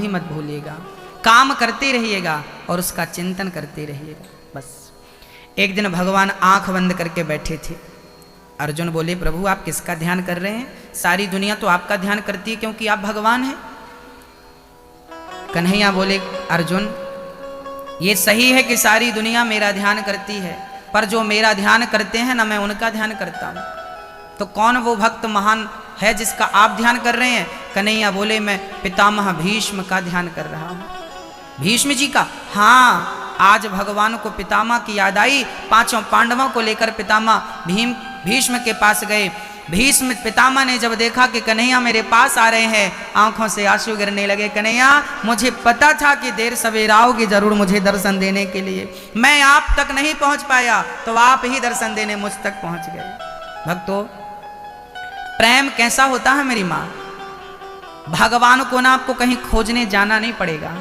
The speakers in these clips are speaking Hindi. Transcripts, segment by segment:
ही मत भूलिएगा, काम करते रहिएगा और उसका चिंतन करते रहिएगा। बस एक दिन भगवान आंख बंद करके बैठे थे। अर्जुन बोले, प्रभु आप किसका ध्यान कर रहे हैं? सारी दुनिया तो आपका ध्यान करती है क्योंकि आप भगवान हैं। कन्हैया बोले, अर्जुन ये सही है कि सारी दुनिया मेरा ध्यान करती है, पर जो मेरा ध्यान करते हैं ना, मैं उनका ध्यान करता हूँ। तो कौन वो भक्त महान है जिसका आप ध्यान कर रहे हैं? कन्हैया बोले, मैं पितामह भीष्म का ध्यान कर रहा हूँ। भीष्म जी का? हाँ, आज भगवान को पितामह की याद आई। पांचों पांडवों को लेकर पितामह भीष्म के पास गए। भीष्म पितामह ने जब देखा कि कन्हैया मेरे पास आ रहे हैं, आंखों से आंसू गिरने लगे। कन्हैया, मुझे पता था कि देर सवेर आओगे जरूर मुझे दर्शन देने के लिए, मैं आप तक नहीं पहुंच पाया तो आप ही दर्शन देने मुझ तक पहुंच गए। भक्तों, प्रेम कैसा होता है मेरी माँ? भगवान को ना आपको कहीं खोजने जाना नहीं पड़ेगा।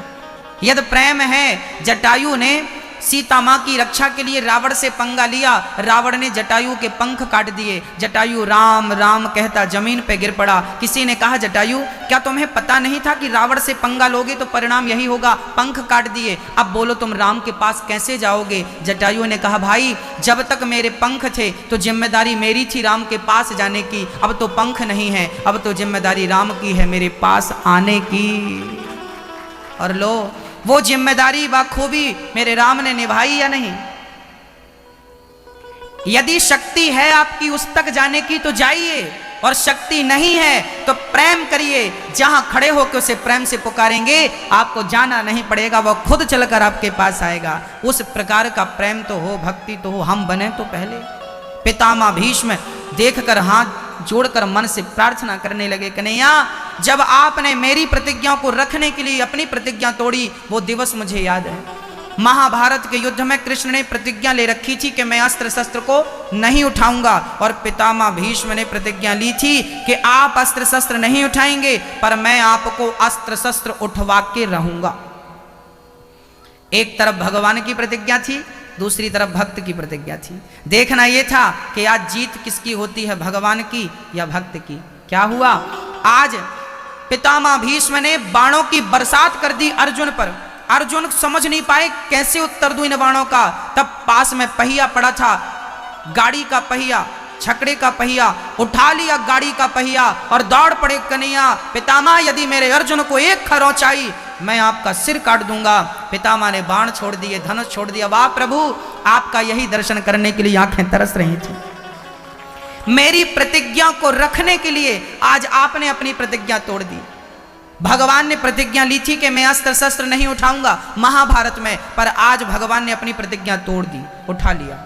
यदि प्रेम है, जटायु ने सीता माँ की रक्षा के लिए रावण से पंगा लिया, रावण ने जटायु के पंख काट दिए। जटायु राम राम कहता जमीन पे गिर पड़ा। किसी ने कहा, जटायु क्या तुम्हें पता नहीं था कि रावण से पंगा लोगे तो परिणाम यही होगा? पंख काट दिए, अब बोलो तुम राम के पास कैसे जाओगे? जटायु ने कहा, भाई जब तक मेरे पंख थे तो जिम्मेदारी मेरी थी राम के पास जाने की, अब तो पंख नहीं है, अब तो जिम्मेदारी राम की है मेरे पास आने की। और लो, वो जिम्मेदारी बखूबी मेरे राम ने निभाई या नहीं? यदि शक्ति है आपकी उस तक जाने की तो जाइए, और शक्ति नहीं है तो प्रेम करिए। जहां खड़े होकर उसे प्रेम से पुकारेंगे, आपको जाना नहीं पड़ेगा, वो खुद चलकर आपके पास आएगा। उस प्रकार का प्रेम तो हो, भक्ति तो हो। हम बने तो पहले। पितामह भीष्म देखकर हाथ जोड़कर मन से प्रार्थना करने लगे, कन्हैया जब आपने मेरी प्रतिज्ञा को रखने के लिए अपनी प्रतिज्ञा तोड़ी, वो दिवस मुझे याद है। महाभारत के युद्ध में कृष्ण ने प्रतिज्ञा ले रखी थी कि मैं अस्त्र शस्त्र को नहीं उठाऊंगा, और पितामह भीष्म ने प्रतिज्ञा ली थी कि आप अस्त्र शस्त्र नहीं उठाएंगे, पर मैं आपको अस्त्र शस्त्र उठवा के रहूंगा। एक तरफ भगवान की प्रतिज्ञा थी, दूसरी तरफ भक्त की प्रतिज्ञा थी। देखना यह था कि आज जीत किसकी होती है, भगवान की या भक्त की। क्या हुआ? आज पितामह भीष्म ने बाणों की बरसात कर दी अर्जुन पर। अर्जुन समझ नहीं पाए कैसे उत्तर दूं इन बाणों का। तब पास में पहिया पड़ा था, गाड़ी का पहिया, छकड़े का पहिया, उठा लिया गाड़ी का पहिया और दौड़ पड़े कन्हैया। पितामह यदि मेरे अर्जुन को एक खरोंच आई, मैं आपका सिर काट दूंगा। पितामह ने बाण छोड़ दिए, धनुष छोड़ दिया। वाह प्रभु, आपका यही दर्शन करने के लिए आंखें तरस रही थी। मेरी प्रतिज्ञा को रखने के लिए आज आपने अपनी प्रतिज्ञा तोड़ दी। भगवान ने प्रतिज्ञा ली थी कि मैं अस्त्र शस्त्र नहीं उठाऊंगा महाभारत में, पर आज भगवान ने अपनी प्रतिज्ञा तोड़ दी। उठा लिया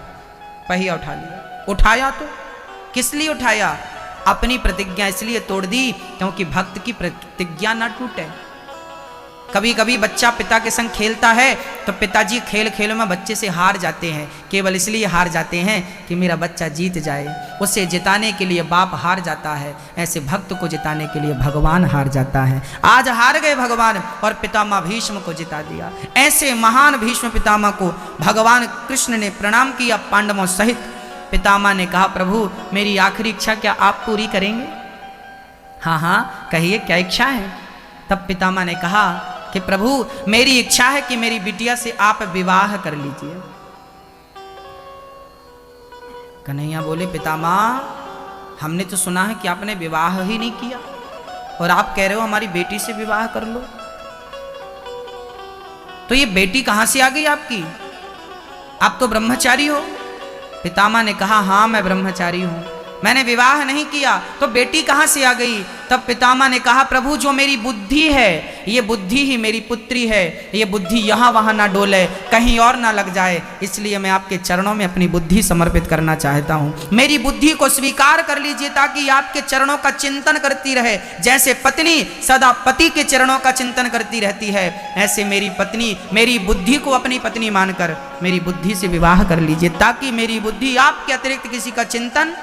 पहिया, उठा लिया। उठाया तो किस लिए उठाया? अपनी प्रतिज्ञा इसलिए तोड़ दी क्योंकि भक्त की प्रतिज्ञा ना टूटे। कभी कभी बच्चा पिता के संग खेलता है तो पिताजी खेल खेल में बच्चे से हार जाते हैं, केवल इसलिए हार जाते हैं कि मेरा बच्चा जीत जाए। उसे जिताने के लिए बाप हार जाता है, ऐसे भक्त को जिताने के लिए भगवान हार जाता है। आज हार गए भगवान और पितामह भीष्म को जिता दिया। ऐसे महान भीष्म पितामह को भगवान कृष्ण ने प्रणाम किया पांडवों सहित। पितामह ने कहा, प्रभु मेरी आखिरी इच्छा क्या आप पूरी करेंगे? हाँ हाँ कहिए, क्या इच्छा है? तब पितामह ने कहा कि प्रभु मेरी इच्छा है कि मेरी बिटिया से आप विवाह कर लीजिए। कन्हैया बोले, पितामह हमने तो सुना है कि आपने विवाह ही नहीं किया और आप कह रहे हो हमारी बेटी से विवाह कर लो। तो ये बेटी कहां से आ गई आपकी? आप तो ब्रह्मचारी हो। पितामह ने कहा, हाँ मैं ब्रह्मचारी हूं, मैंने विवाह नहीं किया, तो बेटी कहां से आ गई? तब पितामह ने कहा, प्रभु जो मेरी बुद्धि है, ये बुद्धि ही मेरी पुत्री है, ये बुद्धि यहाँ वहां ना डोले, कहीं और ना लग जाए, इसलिए मैं आपके चरणों में अपनी बुद्धि समर्पित करना चाहता हूँ। मेरी बुद्धि को स्वीकार कर लीजिए ताकि आपके चरणों का चिंतन करती रहे। जैसे पत्नी सदा पति के चरणों का चिंतन करती रहती है, ऐसे मेरी पत्नी मेरी बुद्धि को अपनी पत्नी मानकर मेरी बुद्धि से विवाह कर लीजिए ताकि मेरी बुद्धि आपके अतिरिक्त किसी का चिंतन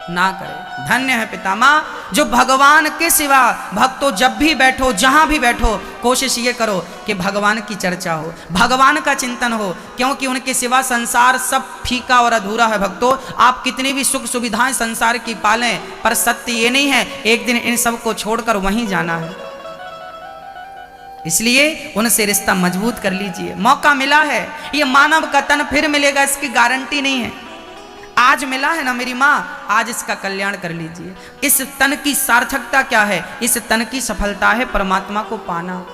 ना करे। धन्य है पितामह जो भगवान के सिवा भक्तों जब भी बैठो जहां भी बैठो कोशिश ये करो कि भगवान की चर्चा हो, भगवान का चिंतन हो, क्योंकि उनके सिवा संसार सब फीका और अधूरा है। भक्तों आप कितनी भी सुख सुविधाएं संसार की पालें, पर सत्य ये नहीं है एक दिन इन सब को छोड़कर वहीं जाना है। इसलिए उनसे रिश्ता मजबूत कर लीजिए। मौका मिला है, ये मानव का तन फिर मिलेगा इसकी गारंटी नहीं है। आज मिला है ना मेरी माँ, आज इसका कल्याण कर लीजिए। इस तन की सार्थकता क्या है? इस तन की सफलता है परमात्मा को पाना।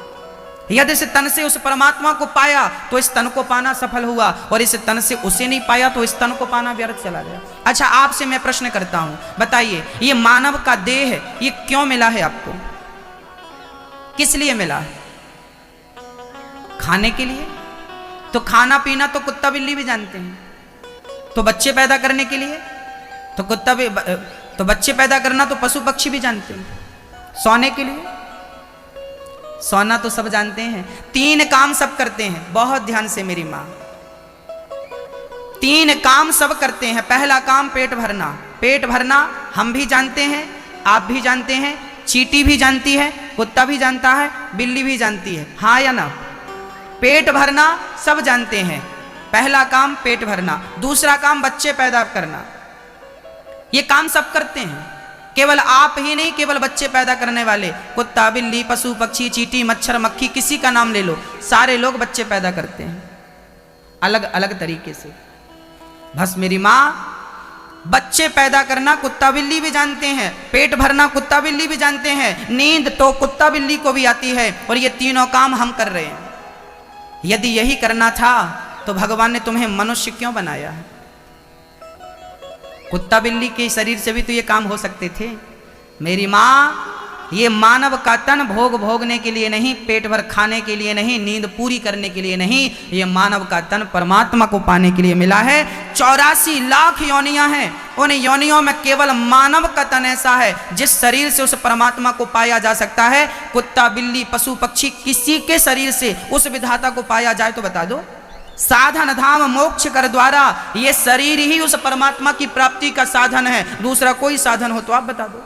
यदि इस तन से उस परमात्मा को पाया तो इस तन को पाना सफल हुआ, और इस तन से उसे नहीं पाया तो इस तन को पाना व्यर्थ चला गया। अच्छा, आपसे मैं प्रश्न करता हूं, बताइए ये मानव का देह ये क्यों मिला है आपको? किस लिए मिला है? खाने के लिए? तो खाना पीना तो कुत्ता बिल्ली भी जानते हैं। तो बच्चे पैदा करने के लिए तो तो बच्चे पैदा करना तो पशु पक्षी भी जानते हैं। सोने के लिए, सोना तो सब जानते हैं। 3 काम सब करते हैं, बहुत ध्यान से मेरी मां, 3 काम सब करते हैं। पहला काम पेट भरना। पेट भरना हम भी जानते हैं, आप भी जानते हैं, चींटी भी जानती है, कुत्ता भी जानता है, बिल्ली भी जानती है, हाँ या ना? पेट भरना सब जानते हैं, पहला काम पेट भरना। दूसरा काम बच्चे पैदा करना, ये काम सब करते हैं। केवल आप ही नहीं, केवल बच्चे पैदा करने वाले, कुत्ता बिल्ली पशु पक्षी चींटी मच्छर मक्खी किसी का नाम ले लो, सारे लोग बच्चे पैदा करते हैं अलग अलग तरीके से। बस मेरी माँ, बच्चे पैदा करना कुत्ता बिल्ली भी जानते हैं, पेट भरना कुत्ता बिल्ली भी जानते हैं, नींद तो कुत्ता बिल्ली को भी आती है, और ये तीनों काम हम कर रहे हैं। यदि यही करना था तो भगवान ने तुम्हें मनुष्य क्यों बनाया है? कुत्ता बिल्ली के शरीर से भी तो ये काम हो सकते थे। मेरी माँ, ये मानव का तन भोग भोगने के लिए नहीं, पेट भर खाने के लिए नहीं, नींद पूरी करने के लिए नहीं, ये मानव का तन परमात्मा को पाने के लिए मिला है। 84 लाख योनियां हैं, उन योनियों में केवल मानव का तन ऐसा है जिस शरीर से उस परमात्मा को पाया जा सकता है। कुत्ता बिल्ली पशु पक्षी किसी के शरीर से उस विधाता को पाया जाए तो बता दो। साधन धाम मोक्ष कर द्वारा, ये शरीर ही उस परमात्मा की प्राप्ति का साधन है, दूसरा कोई साधन हो तो आप बता दो।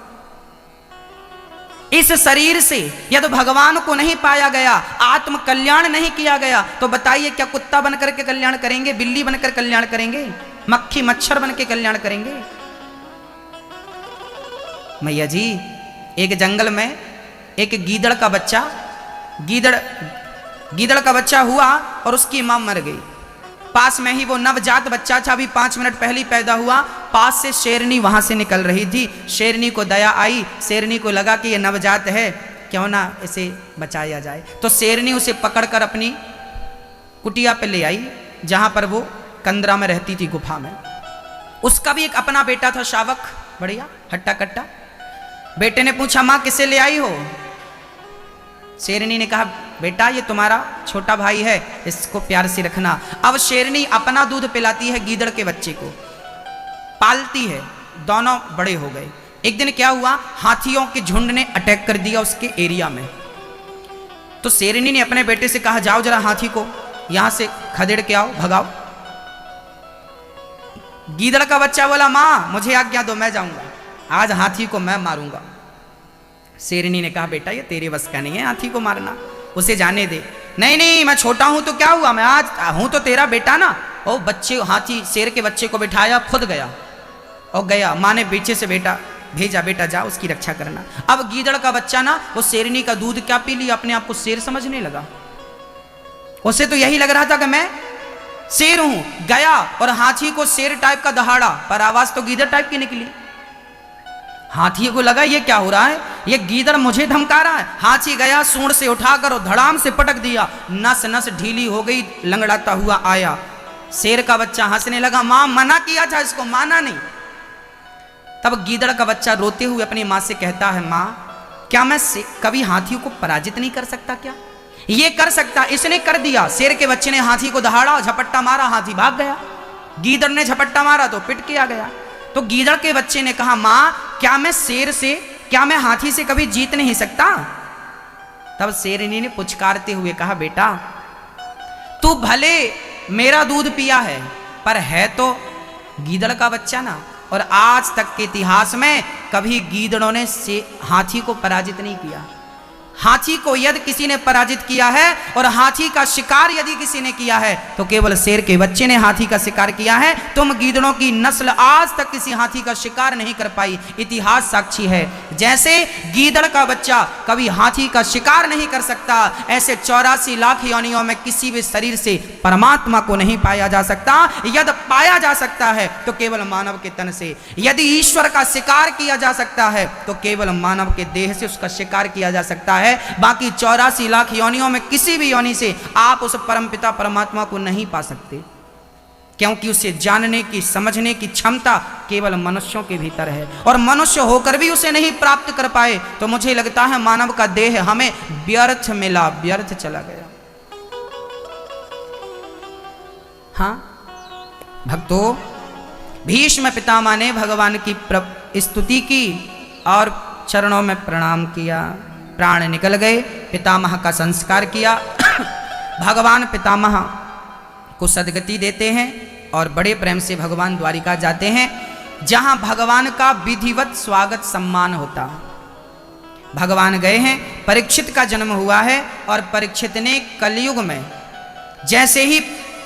इस शरीर से यदि भगवान को नहीं पाया गया, आत्म कल्याण नहीं किया गया, तो बताइए क्या कुत्ता बनकर के कल्याण करेंगे, बिल्ली बनकर कल्याण करेंगे, मक्खी मच्छर बन के कल्याण करेंगे? मैया जी, एक जंगल में एक गीदड़ का बच्चा, गीदड़ का बच्चा हुआ और उसकी मां मर गई। पास में ही वो नवजात बच्चा था, अभी 5 मिनट पहले पैदा हुआ, पास से शेरनी वहां से निकल रही थी। शेरनी को दया आई, शेरनी को लगा कि ये नवजात है, क्यों ना इसे बचाया जाए। तो शेरनी उसे पकड़कर अपनी कुटिया पे ले आई, जहां पर वो कंदरा में रहती थी, गुफा में। उसका भी एक अपना बेटा था, शावक, बढ़िया हट्टा कट्टा। बेटे ने पूछा, मां किसे ले आई हो? शेरनी ने कहा, बेटा ये तुम्हारा छोटा भाई है, इसको प्यार से रखना। अब शेरनी अपना दूध पिलाती है गीदड़ के बच्चे को, पालती है, दोनों बड़े हो गए। एक दिन क्या हुआ, हाथियों के झुंड ने अटैक कर दिया उसके एरिया में। तो शेरनी ने अपने बेटे से कहा, जाओ जरा हाथी को यहां से खदेड़ के आओ, भगाओ। गीदड़ का बच्चा बोला, मां मुझे आज्ञा दो, मैं जाऊंगा, आज हाथी को मैं मारूंगा। शेरनी ने कहा, बेटा ये तेरे बस का नहीं है हाथी को मारना, उसे जाने दे। नहीं नहीं, मैं छोटा हूं तो क्या हुआ, मैं आज हूं तो तेरा बेटा ना। ओ बच्चे, हाथी शेर के बच्चे को बिठाया, खुद गया और गया। माँ ने पीछे से बेटा भेजा, बेटा जा उसकी रक्षा करना। अब गीदड़ का बच्चा ना वो शेरनी का दूध क्या पी लिया, अपने आप को शेर समझने लगा। उसे तो यही लग रहा था कि मैं शेर हूं। गया और हाथी को शेर टाइप का दहाड़ा, पर आवाज तो गीदड़ टाइप की निकली। हाथी को लगा ये क्या हो रहा है, ये गीदड़ मुझे धमका रहा है। हाथी गया, सूंड से उठाकर और धड़ाम से पटक दिया, नस नस ढीली हो गई, लंगड़ाता हुआ आया। शेर का बच्चा हंसने लगा, मां मना किया था इसको, माना नहीं। तब गीदड़ का बच्चा रोते हुए अपनी मां से कहता है, मां क्या मैं कभी हाथी को पराजित नहीं कर सकता? क्या ये कर सकता? इसने कर दिया। शेर के बच्चे ने हाथी को दहाड़ा, झपट्टा मारा, हाथी भाग गया। गीदड़ ने झपट्टा मारा तो पिट के आ गया। तो गीदड़ के बच्चे ने कहा, मां क्या मैं शेर से, क्या मैं हाथी से कभी जीत नहीं सकता? तब शेरनी ने पुचकारते हुए कहा, बेटा तू भले मेरा दूध पिया है, पर है तो गीदड़ का बच्चा ना, और आज तक के इतिहास में कभी गीदड़ों ने से हाथी को पराजित नहीं किया। हाथी को यदि किसी ने पराजित किया है और हाथी का शिकार यदि किसी ने किया है तो केवल शेर के बच्चे ने हाथी का शिकार किया है। तुम गीदड़ों की नस्ल आज तक किसी हाथी का शिकार नहीं कर पाई, इतिहास साक्षी है। जैसे गीदड़ का बच्चा कभी हाथी का शिकार नहीं कर सकता, ऐसे 84 लाख योनियों में किसी भी शरीर से परमात्मा को नहीं पाया जा सकता। यदि पाया जा सकता है तो केवल मानव के तन से, यदि ईश्वर का शिकार किया जा सकता है तो केवल मानव के देह से उसका शिकार किया जा सकता है। बाकी 84 लाख योनियों में किसी भी योनि से आप उस परमपिता परमात्मा को नहीं पा सकते, क्योंकि उसे जानने की समझने की क्षमता केवल मनुष्यों के भीतर है। और मनुष्य होकर भी उसे नहीं प्राप्त कर पाए तो मुझे लगता है मानव का देह हमें व्यर्थ मिला, व्यर्थ चला गया। हाँ भक्तों, भीष्म पितामह ने भगवान की स्तुति की और चरणों में प्रणाम किया। प्राण निकल गए, पितामह का संस्कार किया। भगवान पितामह को सदगति देते हैं और बड़े प्रेम से भगवान द्वारिका जाते हैं, जहां भगवान का विधिवत स्वागत सम्मान होता। भगवान गए हैं, परीक्षित का जन्म हुआ है और परीक्षित ने कलयुग में जैसे ही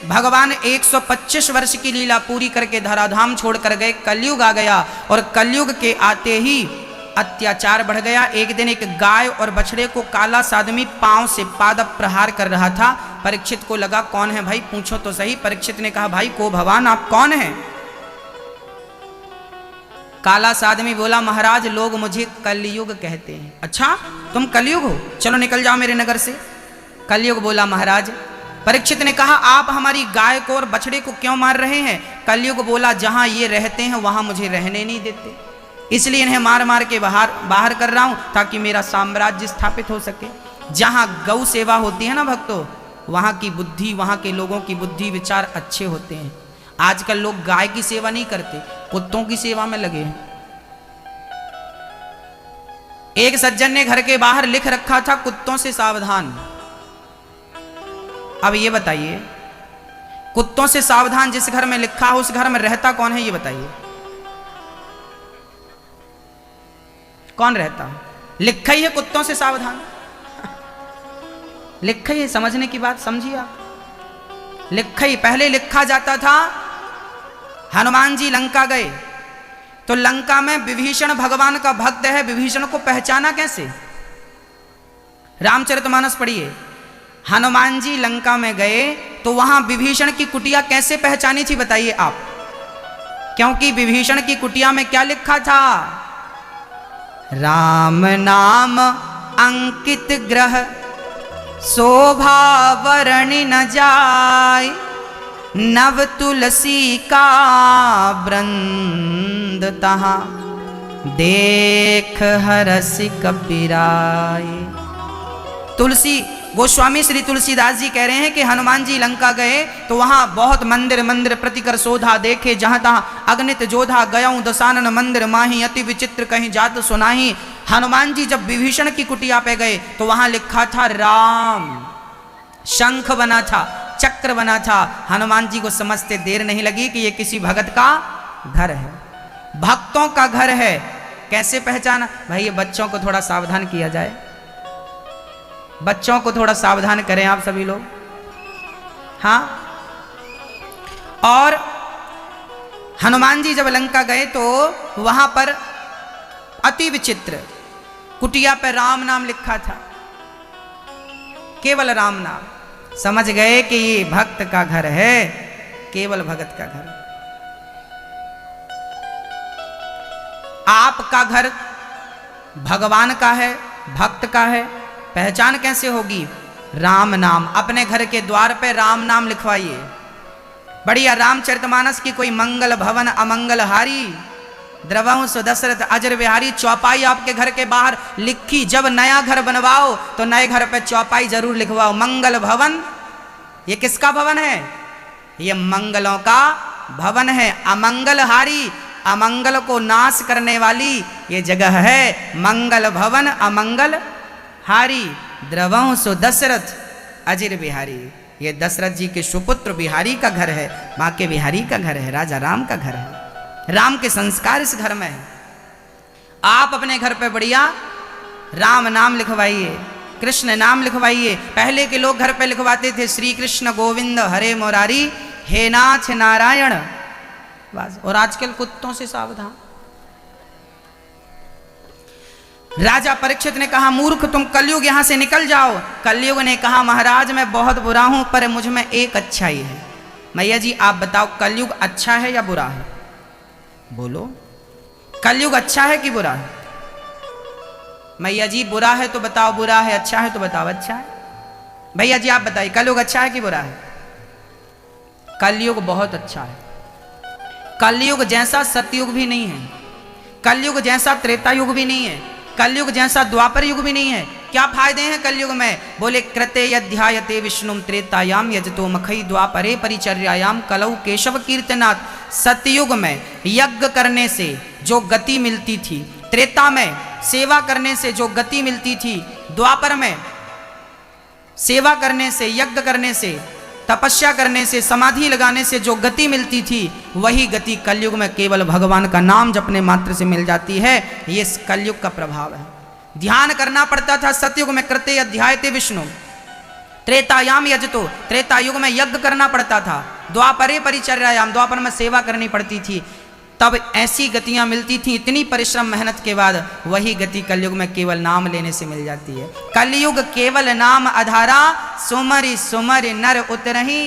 भगवान 125 वर्ष की लीला पूरी करके धराधाम छोड़कर गए, कलयुग आ गया और कलयुग के आते ही अत्याचार बढ़ गया। एक दिन एक गाय और बछड़े को काला सादमी पांव से पाद प्रहार कर रहा था। परीक्षित को लगा कौन है भाई, पूछो तो सही। परीक्षित ने कहा भाई को भगवान आप कौन हैं? काला सादमी बोला महाराज लोग मुझे कलयुग कहते हैं। अच्छा तुम कलयुग हो, चलो निकल जाओ मेरे नगर से। कलयुग बोला महाराज। परीक्षित ने कहा आप हमारी गाय को और बछड़े को क्यों मार रहे हैं? कलयुग बोला जहां ये रहते हैं वहां मुझे रहने नहीं देते, इसलिए इन्हें मार मार के बाहर कर रहा हूं ताकि मेरा साम्राज्य स्थापित हो सके। जहां गौ सेवा होती है ना भक्तों, वहां की बुद्धि, वहां के लोगों की बुद्धि विचार अच्छे होते हैं। आजकल लोग गाय की सेवा नहीं करते, कुत्तों की सेवा में लगे हैं। एक सज्जन ने घर के बाहर लिख रखा था कुत्तों से सावधान। अब ये बताइए कुत्तों से सावधान जिस घर में लिखा हो उस घर में रहता कौन है? ये बताइए कौन रहता? लिखा ही है कुत्तों से सावधान, लिखा ही है। समझने की बात समझिए आप। लिखा ही पहले लिखा जाता था। हनुमान जी लंका गए तो लंका में विभीषण भगवान का भक्त है, विभीषण को पहचाना कैसे? रामचरितमानस पढ़िए। हनुमान जी लंका में गए तो वहां विभीषण की कुटिया कैसे पहचानी थी बताइए आप? क्योंकि विभीषण की कुटिया में क्या लिखा था? राम नाम अंकित ग्रह शोभा वर्णि न जाय, नव तुलसी का वृंद तहां देख हरस कपिराय। तुलसी गोस्वामी श्री तुलसीदास जी कह रहे हैं कि हनुमान जी लंका गए तो वहां बहुत मंदिर मंदिर प्रतिकर शोधा देखे, जहां तहां अग्नित जोधा गयऊं दशानन मंदिर माही, अति विचित्र कहीं जात सुनाही। हनुमान जी जब विभीषण की कुटिया पे गए तो वहां लिखा था राम, शंख बना था, चक्र बना था। हनुमान जी को समझते देर नहीं लगी कि ये किसी भगत का घर है, भक्तों का घर है। कैसे पहचाना? भाई ये बच्चों को थोड़ा सावधान किया जाए, बच्चों को थोड़ा सावधान करें आप सभी लोग। हाँ, और हनुमान जी जब लंका गए तो वहां पर अति विचित्र कुटिया पर राम नाम लिखा था, केवल राम नाम। समझ गए कि ये भक्त का घर है, केवल भगत का घर। आपका घर भगवान का है, भक्त का है, पहचान कैसे होगी? राम नाम। अपने घर के द्वार पे राम नाम लिखवाइए। बढ़िया रामचरितमानस की कोई मंगल भवन अमंगल हारी, द्रवंश दशरथ अजर बिहारी चौपाई आपके घर के बाहर लिखी। जब नया घर बनवाओ तो नए घर पे चौपाई जरूर लिखवाओ, मंगल भवन। ये किसका भवन है? ये मंगलों का भवन है। अमंगल हारी, अमंगल को नाश करने वाली ये जगह है मंगल भवन अमंगल हारी। द्रवंश दशरथ अजर बिहारी, ये दशरथ जी के सुपुत्र बिहारी का घर है, माँ के बिहारी का घर है, राजा राम का घर है। राम के संस्कार इस घर में है। आप अपने घर पे बढ़िया राम नाम लिखवाइए। कृष्ण नाम लिखवाइए। पहले के लोग घर पे लिखवाते थे श्री कृष्ण गोविंद हरे मुरारी हे नाथ नारायण बस। और आजकल कुत्तों से सावधान। राजा परीक्षित ने कहा मूर्ख तुम कलयुग यहां से निकल जाओ। कलयुग ने कहा महाराज मैं बहुत बुरा हूं पर मुझ में एक अच्छाई है। मैया जी आप बताओ कलयुग अच्छा है या बुरा है? बोलो कलयुग अच्छा है कि बुरा है? मैया जी बुरा है तो बताओ बुरा है, अच्छा है तो बताओ अच्छा है। भैया जी आप बताइए कलयुग अच्छा है कि बुरा है? कलयुग बहुत अच्छा है। कलयुग जैसा सतयुग भी नहीं है, कलयुग जैसा त्रेता युग भी नहीं है, कलयुग जैसा द्वापर युग भी नहीं है। क्या फायदे हैं कलयुग में? बोले कृते यध्यायते विष्णुम त्रेतायाम यजतो मखई द्वापरे परिचर्यायाम कलौ केशव कीर्तनाथ। सतयुग में यज्ञ करने से जो गति मिलती थी, त्रेता में सेवा करने से जो गति मिलती थी, द्वापर में सेवा करने से, यज्ञ करने से, तपस्या करने से, समाधि लगाने से जो गति मिलती थी वही गति कलयुग में केवल भगवान का नाम जपने मात्र से मिल जाती है। ये कलयुग का प्रभाव है। ध्यान करना पड़ता था सतयुग में कृते अध्यायते विष्णु त्रेतायाम यजतो, त्रेता युग में यज्ञ करना पड़ता था। द्वापरे परिचर्यायाम, द्वापर में सेवा करनी पड़ती थी, तब ऐसी गतियां मिलती थी। इतनी परिश्रम मेहनत के बाद वही गति कलयुग में केवल नाम लेने से मिल जाती है। कलयुग केवल नाम आधारा सुमरि सुमरि नर उतरही।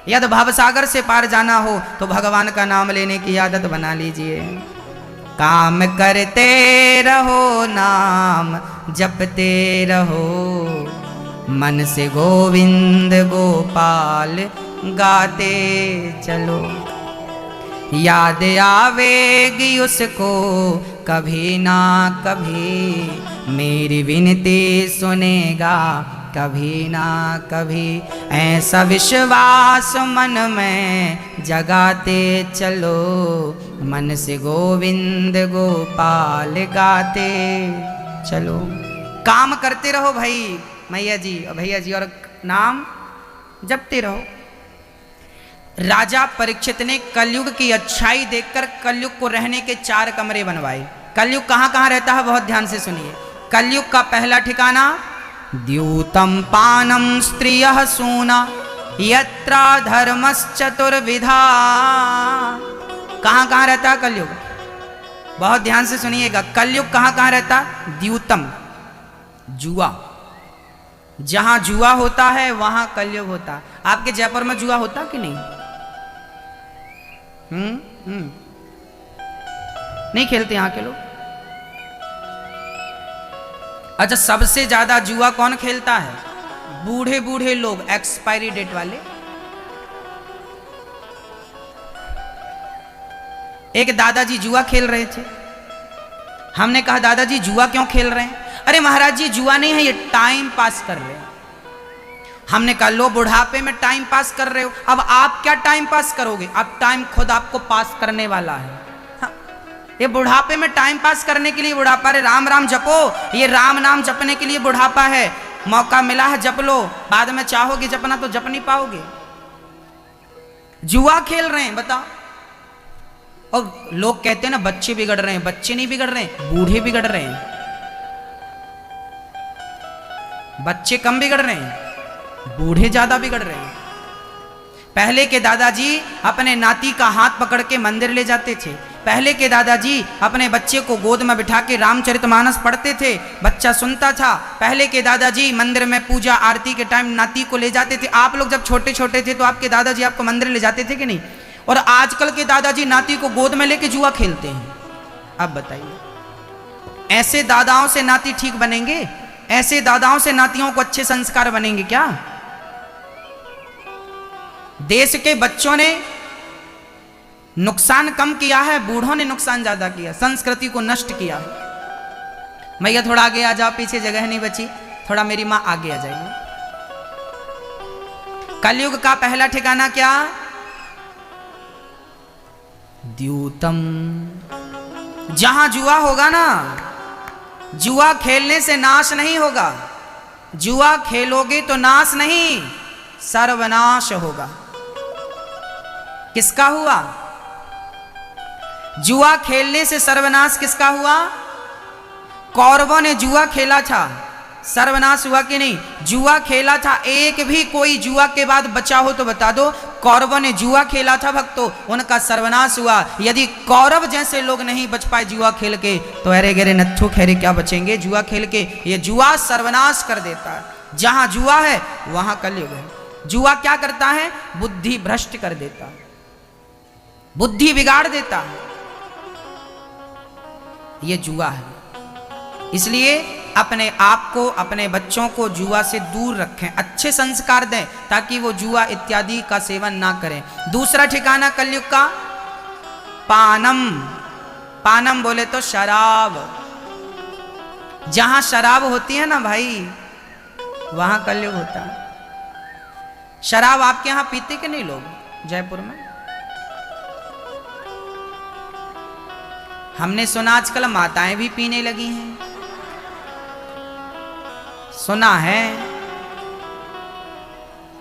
यदि भवसागर से पार जाना हो तो भगवान का नाम लेने की आदत बना लीजिए। काम करते रहो नाम जपते रहो, मन से गोविंद गोपाल गाते चलो। याद आवेगी उसको कभी ना कभी, मेरी विनती सुनेगा कभी ना कभी। ऐसा विश्वास मन में जगाते चलो, मन से गोविंद गोपाल गाते चलो। काम करते रहो भाई मैया जी और भैया जी, और नाम जपते रहो। राजा परीक्षित ने कलयुग की अच्छाई देखकर कलयुग को रहने के 4 कमरे बनवाए। कलयुग कहां कहां रहता है बहुत ध्यान से सुनिए। कलयुग का पहला ठिकाना द्यूतम पानम स्त्रियः सूना यत्रा धर्मश्चतुर्विधा। कहां कहां रहता है कलयुग? बहुत ध्यान से सुनिएगा। कलयुग कहां कहां रहता? द्यूतम जुआ, जहां जुआ होता है वहां कलयुग होता। आपके जयपुर में जुआ होता कि नहीं? नहीं खेलते यहां के लोग? अच्छा सबसे ज्यादा जुआ कौन खेलता है? बूढ़े बूढ़े लोग, एक्सपायरी डेट वाले। एक दादाजी जुआ खेल रहे थे। हमने कहा दादाजी जुआ क्यों खेल रहे हैं? अरे महाराज जी जुआ नहीं है, ये टाइम पास कर रहे हैं। हमने कहा लो बुढ़ापे में टाइम पास कर रहे हो, अब आप क्या टाइम पास करोगे? अब टाइम खुद आपको पास करने वाला है। हाँ, ये बुढ़ापे में टाइम पास करने के लिए बुढ़ापा। अरे राम राम जपो, ये राम नाम जपने के लिए बुढ़ापा है। मौका मिला है जप लो, बाद में चाहोगे जपना तो जप नहीं पाओगे। जुआ खेल रहे हैं बताओ। और लोग कहते हैं ना बच्चे बिगड़ रहे हैं, बच्चे नहीं बिगड़ रहे हैं, बूढ़े बिगड़ रहे हैं। बच्चे कम बिगड़ रहे हैं, बूढ़े ज्यादा बिगड़ रहे हैं। पहले के दादाजी अपने नाती का हाथ पकड़ के मंदिर ले जाते थे। पहले के दादाजी अपने बच्चे को गोद में बिठा के रामचरितमानस पढ़ते थे, बच्चा सुनता था। पहले के दादाजी मंदिर में पूजा आरती के टाइम नाती को ले जाते थे। आप लोग जब छोटे छोटे थे तो आपके दादाजी आपको मंदिर ले जाते थे कि नहीं? और आजकल के दादाजी नाती को गोद में लेके जुआ खेलते हैं। अब बताइए ऐसे दादाओं से नाती ठीक बनेंगे? ऐसे दादाओं से नातियों को अच्छे संस्कार बनेंगे क्या? देश के बच्चों ने नुकसान कम किया है, बूढ़ों ने नुकसान ज्यादा किया, संस्कृति को नष्ट किया। मैया थोड़ा आगे आ जाओ, पीछे जगह नहीं बची, थोड़ा मेरी मां आगे आ जाइए। कलयुग का पहला ठिकाना क्या? द्यूतम। जहां जुआ होगा ना, जुआ खेलने से नाश नहीं होगा। जुआ खेलोगे तो नाश नहीं, सर्वनाश होगा। किसका हुआ? जुआ खेलने से सर्वनाश किसका हुआ? कौरवों ने जुआ खेला था, सर्वनाश हुआ कि नहीं? जुआ खेला था, एक भी कोई जुआ के बाद बचा हो तो बता दो। कौरवों ने जुआ खेला था भक्तों, उनका सर्वनाश हुआ। यदि कौरव जैसे लोग नहीं बच पाए जुआ खेल के, तो अरे गरे नत्थु खैरे क्या बचेंगे जुआ खेल के। ये जुआ सर्वनाश कर देता है। जहां जुआ है वहां कलयुग है। जुआ क्या करता है? बुद्धि भ्रष्ट कर देता है, बुद्धि बिगाड़ देता है। ये जुआ है। इसलिए अपने आप को, अपने बच्चों को जुआ से दूर रखें, अच्छे संस्कार दें ताकि वो जुआ इत्यादि का सेवन ना करें। दूसरा ठिकाना कलयुग का पानम। पानम बोले तो शराब। जहां शराब होती है ना भाई, वहां कलयुग होता है। शराब आपके यहां पीते कि नहीं लोग जयपुर में? हमने सुना आजकल माताएं भी पीने लगी हैं, सुना है,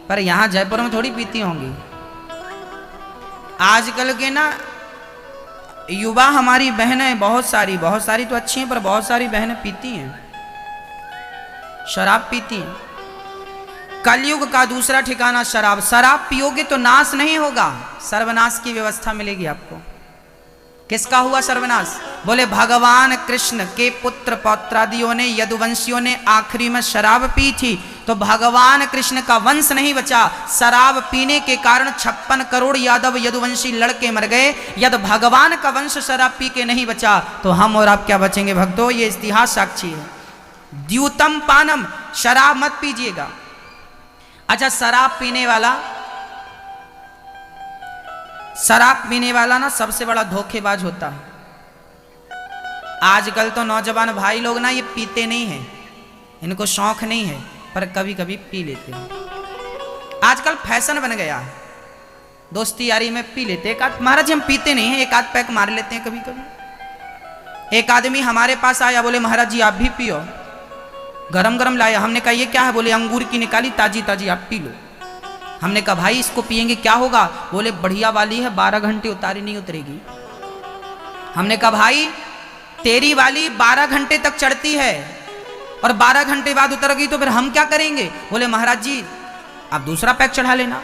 पर यहां जयपुर में थोड़ी पीती होंगी। आजकल के ना युवा हमारी बहनें बहुत सारी तो अच्छी हैं, पर बहुत सारी बहनें पीती हैं, शराब पीती हैं। कलयुग का दूसरा ठिकाना शराब। शराब पियोगे तो नाश नहीं होगा, सर्वनाश की व्यवस्था मिलेगी आपको। किसका हुआ सर्वनाश? बोले भगवान कृष्ण के पुत्र पौत्रादियों ने, यदुवंशियों ने आखिरी में शराब पी थी, तो भगवान कृष्ण का वंश नहीं बचा। शराब पीने के कारण 56 करोड़ यादव यदुवंशी लड़के मर गए। यदि भगवान का वंश शराब पी के नहीं बचा तो हम और आप क्या बचेंगे भक्तों? ये इतिहास साक्षी है। द्यूतम पानम, शराब मत पीजिएगा। अच्छा, शराब पीने वाला ना सबसे बड़ा धोखेबाज होता है। आजकल तो नौजवान भाई लोग ना ये पीते नहीं हैं, इनको शौक नहीं है, पर कभी कभी पी लेते हैं। आजकल फैशन बन गया है, दोस्ती यारी में पी लेते हैं। एक आध, महाराज जी हम पीते नहीं हैं, एक आध पैक मार लेते हैं कभी कभी। एक आदमी हमारे पास आया, बोले महाराज जी आप भी पियो, गरम गरम लाया। हमने कहा ये क्या है? बोले अंगूर की निकाली ताजी ताजी, आप पी लो। हमने कहा भाई इसको पिएंगे क्या होगा? बोले बढ़िया वाली है, 12 घंटे उतारी नहीं उतरेगी। हमने कहा भाई तेरी वाली 12 घंटे तक चढ़ती है और 12 घंटे बाद उतर गई तो फिर हम क्या करेंगे? बोले महाराज जी आप दूसरा पैक चढ़ा लेना।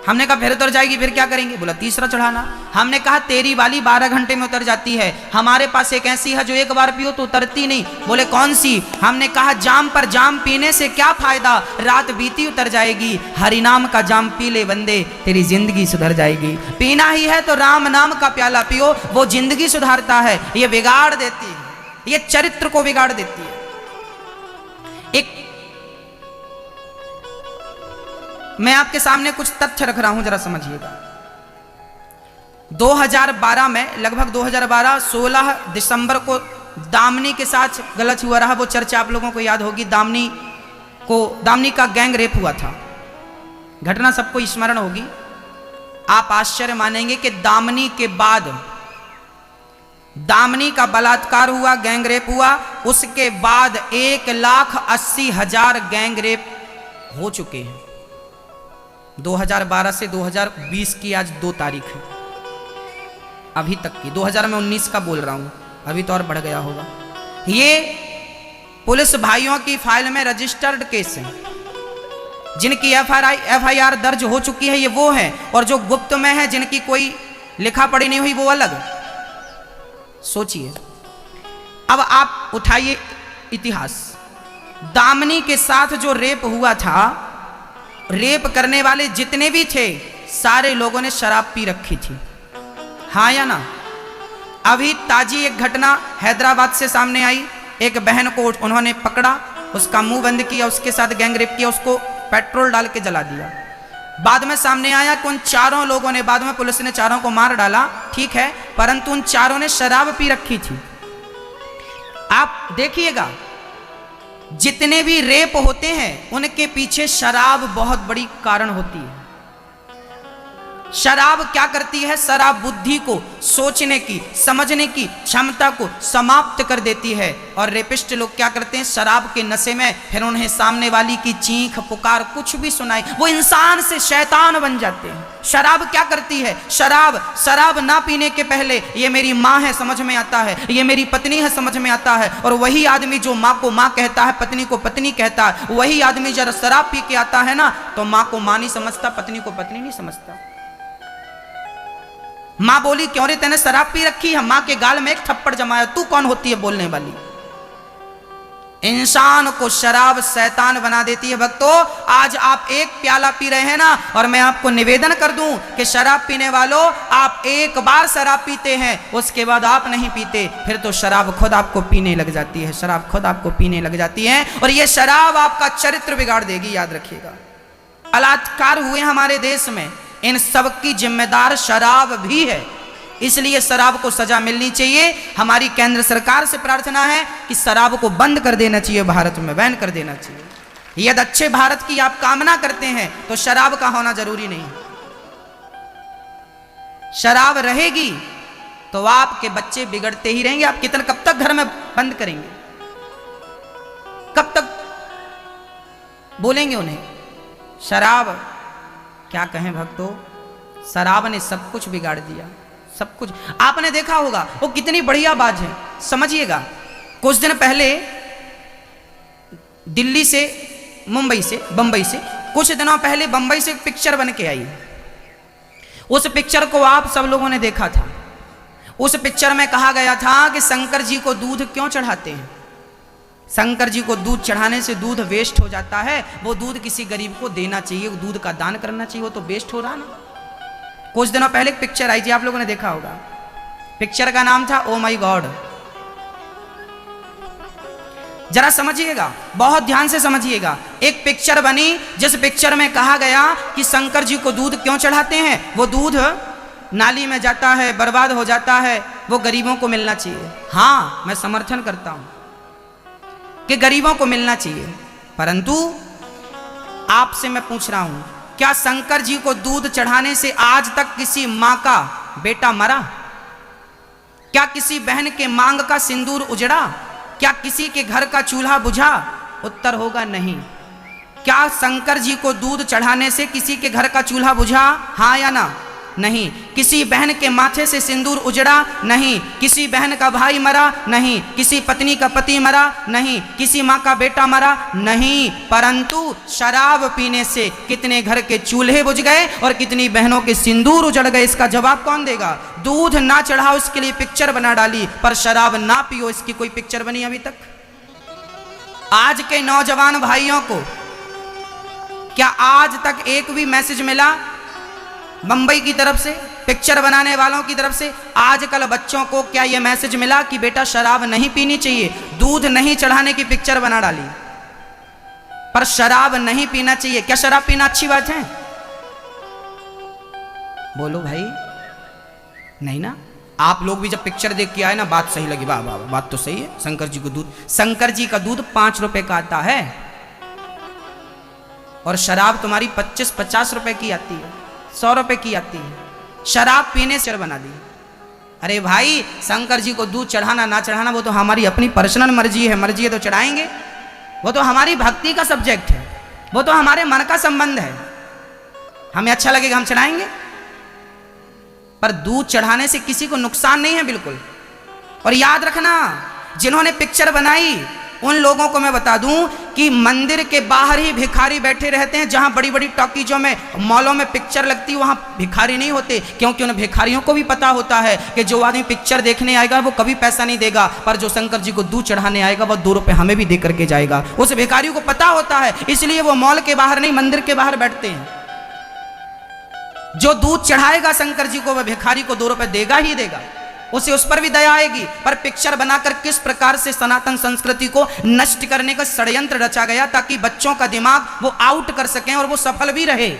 हमने कहा फिर उतर जाएगी, फिर क्या करेंगे? बोला तीसरा चढ़ाना। हमने कहा तेरी वाली 12 घंटे में उतर जाती है, हमारे पास एक ऐसी है जो एक बार पियो तो उतरती नहीं। बोले कौन सी? हमने कहा जाम पर जाम पीने से क्या फायदा, रात बीती उतर जाएगी। हरिनाम का जाम पी ले बंदे, तेरी जिंदगी सुधर जाएगी। पीना ही है तो राम नाम का प्याला पियो, वो जिंदगी सुधारता है। ये बिगाड़ देती है, ये चरित्र को बिगाड़ देती है। एक मैं आपके सामने कुछ तथ्य रख रहा हूं, जरा समझिएगा। 2012 में, लगभग 2012 16 दिसंबर को दामिनी के साथ गलत हुआ रहा। वो चर्चा आप लोगों को याद होगी। दामिनी का गैंग रेप हुआ था, घटना सबको स्मरण होगी। आप आश्चर्य मानेंगे कि दामिनी के बाद दामिनी का बलात्कार हुआ, गैंग रेप हुआ, उसके बाद 1,80,000 गैंग रेप हो चुके हैं। 2012 से 2020 की आज 2 तारीख है, अभी तक की। 2019 का बोल रहा हूं, अभी तो और बढ़ गया होगा। ये पुलिस भाइयों की फाइल में रजिस्टर्ड केस है। जिनकी FIR दर्ज हो चुकी है ये वो है, और जो गुप्त में है, जिनकी कोई लिखा पढ़ी नहीं हुई, वो अलग। सोचिए, अब आप उठाइए इतिहास। दामिनी के साथ जो रेप हुआ था, रेप करने वाले जितने भी थे सारे लोगों ने शराब पी रखी थी, हाँ या ना? अभी ताजी एक घटना हैदराबाद से सामने आई। एक बहन को उन्होंने पकड़ा, उसका मुंह बंद किया, उसके साथ गैंग रेप किया, उसको पेट्रोल डाल के जला दिया। बाद में सामने आया कि उन चारों लोगों ने, बाद में पुलिस ने चारों को मार डाला, ठीक है, परंतु उन चारों ने शराब पी रखी थी। आप देखिएगा, जितने भी रेप होते हैं उनके पीछे शराब बहुत बड़ी कारण होती है। शराब क्या करती है? शराब बुद्धि को, सोचने की, समझने की क्षमता को समाप्त कर देती है। और रेपिस्ट लोग क्या करते हैं? शराब के नशे में फिर उन्हें सामने वाली की चीख पुकार कुछ भी सुनाई, वो इंसान से शैतान बन जाते हैं। शराब क्या करती है? शराब ना पीने के पहले ये मेरी माँ है समझ में आता है, ये मेरी पत्नी है समझ में आता है। और वही आदमी जो माँ को माँ कहता है, पत्नी को पत्नी कहता है, वही आदमी जरा शराब पी के आता है ना, तो माँ को माँ नहीं समझता, पत्नी को पत्नी नहीं समझता। मां बोली क्यों रे तैने शराब पी रखी है? मां के गाल में एक थप्पड़ जमाया, तू कौन होती है बोलने वाली? इंसान को शराब शैतान बना देती है। भक्तों, आज आप एक प्याला पी रहे हैं ना, और मैं आपको निवेदन कर दूं कि शराब पीने वालों, आप एक बार शराब पीते हैं, उसके बाद आप नहीं पीते, फिर तो शराब खुद आपको पीने लग जाती है, शराब खुद आपको पीने लग जाती है। और यह शराब आपका चरित्र बिगाड़ देगी, याद रखिएगा। बलात्कार हुए हमारे देश में, इन सब की जिम्मेदार शराब भी है, इसलिए शराब को सजा मिलनी चाहिए। हमारी केंद्र सरकार से प्रार्थना है कि शराब को बंद कर देना चाहिए, भारत में बैन कर देना चाहिए। यदि अच्छे भारत की आप कामना करते हैं तो शराब का होना जरूरी नहीं है। शराब रहेगी तो आपके बच्चे बिगड़ते ही रहेंगे। आप कितना कब तक घर में बंद करेंगे? कब तक बोलेंगे उन्हें? शराब क्या कहें भक्तों, शराब ने सब कुछ बिगाड़ दिया, सब कुछ। आपने देखा होगा वो कितनी बढ़िया बात है, समझिएगा। कुछ दिन पहले दिल्ली से बंबई से कुछ दिनों पहले बंबई से एक पिक्चर बन के आई। उस पिक्चर को आप सब लोगों ने देखा था। उस पिक्चर में कहा गया था कि शंकर जी को दूध क्यों चढ़ाते हैं? शंकर जी को दूध चढ़ाने से दूध वेस्ट हो जाता है, वो दूध किसी गरीब को देना चाहिए, वो दूध का दान करना चाहिए, वो तो वेस्ट हो रहा ना। कुछ दिनों पहले एक पिक्चर आई थी, आप लोगों ने देखा होगा। पिक्चर का नाम था ओ माई गॉड। जरा समझिएगा, बहुत ध्यान से समझिएगा। एक पिक्चर बनी जिस पिक्चर में कहा गया कि शंकर जी को दूध क्यों चढ़ाते हैं? वो दूध नाली में जाता है, बर्बाद हो जाता है, वो गरीबों को मिलना चाहिए। हाँ, मैं समर्थन करता हूं कि गरीबों को मिलना चाहिए, परंतु आपसे मैं पूछ रहा हूं, क्या शंकर जी को दूध चढ़ाने से आज तक किसी मां का बेटा मरा? क्या किसी बहन के मांग का सिंदूर उजड़ा? क्या किसी के घर का चूल्हा बुझा? उत्तर होगा नहीं। क्या शंकर जी को दूध चढ़ाने से किसी के घर का चूल्हा बुझा? हाँ या ना? नहीं। किसी बहन के माथे से सिंदूर उजड़ा? नहीं। किसी बहन का भाई मरा? नहीं। किसी पत्नी का पति मरा? नहीं। किसी माँ का बेटा मरा? नहीं। परंतु शराब पीने से कितने घर के चूल्हे बुझ गए और कितनी बहनों के सिंदूर उजड़ गए, इसका जवाब कौन देगा? दूध ना चढ़ाओ इसके लिए पिक्चर बना डाली, पर शराब ना पियो इसकी कोई पिक्चर बनी अभी तक? आज के नौजवान भाइयों को क्या आज तक एक भी मैसेज मिला बंबई की तरफ से, पिक्चर बनाने वालों की तरफ से? आजकल बच्चों को क्या यह मैसेज मिला कि बेटा शराब नहीं पीनी चाहिए, दूध नहीं चढ़ाने की पिक्चर बना डाली, पर शराब नहीं पीना चाहिए? क्या शराब पीना अच्छी बात है? बोलो भाई, नहीं ना। आप लोग भी जब पिक्चर देख के आए ना, बात सही लगी, वाह वाह बात तो सही है। शंकर जी को दूध, शंकर जी का दूध 5 रुपए का आता है और शराब तुम्हारी 25-50 रुपए की आती है, 100 रुपए की आती है। शराब पीने से बना दी। अरे भाई, शंकर जी को दूध चढ़ाना ना चढ़ाना वो तो हमारी अपनी पर्सनल मर्जी है, मर्जी है तो चढ़ाएंगे, वो तो हमारी भक्ति का सब्जेक्ट है, वो तो हमारे मन का संबंध है, हमें अच्छा लगेगा हम चढ़ाएंगे। पर दूध चढ़ाने से किसी को नुकसान नहीं है बिल्कुल। और याद रखना, जिन्होंने पिक्चर बनाई उन लोगों को मैं बता दूं कि मंदिर के बाहर ही भिखारी बैठे रहते हैं। जहां बड़ी बड़ी टॉकीजों में, मॉलों में पिक्चर लगती है, वहां भिखारी नहीं होते, क्योंकि उन भिखारियों को भी पता होता है कि जो आदमी पिक्चर देखने आएगा वो कभी पैसा नहीं देगा, पर जो शंकर जी को दूध चढ़ाने आएगा वो 2 रुपए हमें भी दे करके जाएगा। उस भिखारी को पता होता है, इसलिए वो मॉल के बाहर नहीं मंदिर के बाहर बैठते हैं। जो दूध चढ़ाएगा शंकर जी को, वह भिखारी को 2 रुपए देगा ही देगा, उसे उस पर भी दया आएगी। पर पिक्चर बनाकर किस प्रकार से सनातन संस्कृति को नष्ट करने का षड्यंत्र रचा गया ताकि बच्चों का दिमाग वो आउट कर सकें और वो सफल भी रहे।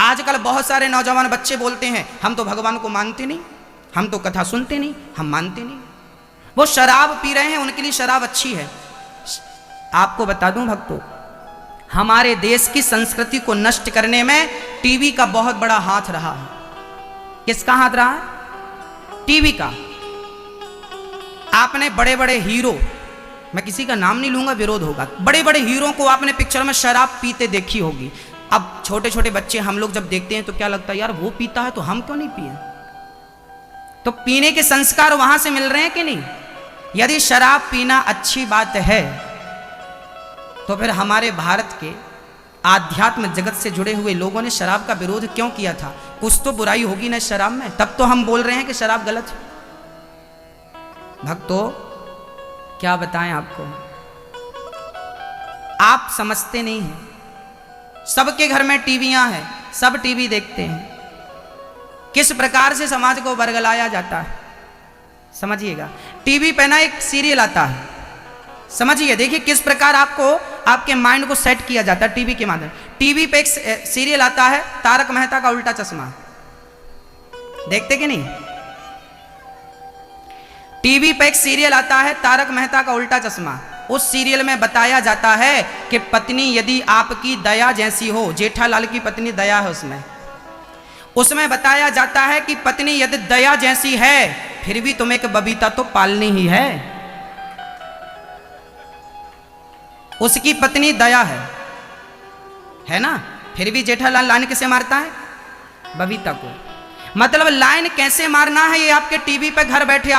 आजकल बहुत सारे नौजवान बच्चे बोलते हैं हम तो भगवान को मानते नहीं, हम तो कथा सुनते नहीं, हम मानते नहीं। वो शराब पी रहे हैं, उनके लिए शराब अच्छी है। आपको बता दूं भक्तों, हमारे देश की संस्कृति को नष्ट करने में टीवी का बहुत बड़ा हाथ रहा है। किसका हाथ रहा है? टीवी का। आपने बड़े बड़े हीरो, मैं किसी का नाम नहीं लूंगा, विरोध होगा, बड़े बड़े हीरो को आपने पिक्चर में शराब पीते देखी होगी। अब छोटे छोटे बच्चे हम लोग जब देखते हैं तो क्या लगता है, यार वो पीता है तो हम क्यों नहीं पिए? तो पीने के संस्कार वहां से मिल रहे हैं कि नहीं? यदि शराब पीना अच्छी बात है तो फिर हमारे भारत के आध्यात्म जगत से जुड़े हुए लोगों ने शराब का विरोध क्यों किया था? कुछ तो बुराई होगी ना शराब में, तब तो हम बोल रहे हैं कि शराब गलत है। भक्तों, क्या बताएं आपको, आप समझते नहीं हैं। सबके घर में टीवियां हैं, सब टीवी देखते हैं। किस प्रकार से समाज को बरगलाया जाता है समझिएगा। टीवी पे ना एक सीरियल आता है, समझिए, देखिए किस प्रकार आपको आपके माइंड को सेट किया जाता है टीवी के माध्यम। टीवी पे एक सीरियल आता है तारक मेहता का उल्टा चश्मा, देखते कि नहीं? टीवी पे एक सीरियल आता है तारक मेहता का उल्टा चश्मा। उस सीरियल में बताया जाता है कि पत्नी यदि आपकी दया जैसी हो, जेठालाल की पत्नी दया है उसमें बताया जाता है कि पत्नी यदि दया जैसी है फिर भी तुम्हें एक बबीता तो पालनी ही है। उसकी पत्नी दया है ना, फिर भी जेठालाल लाइन किसे मारता है? बबीता को। मतलब लाइन कैसे मारना है ये आपके टीवी पे घर बैठे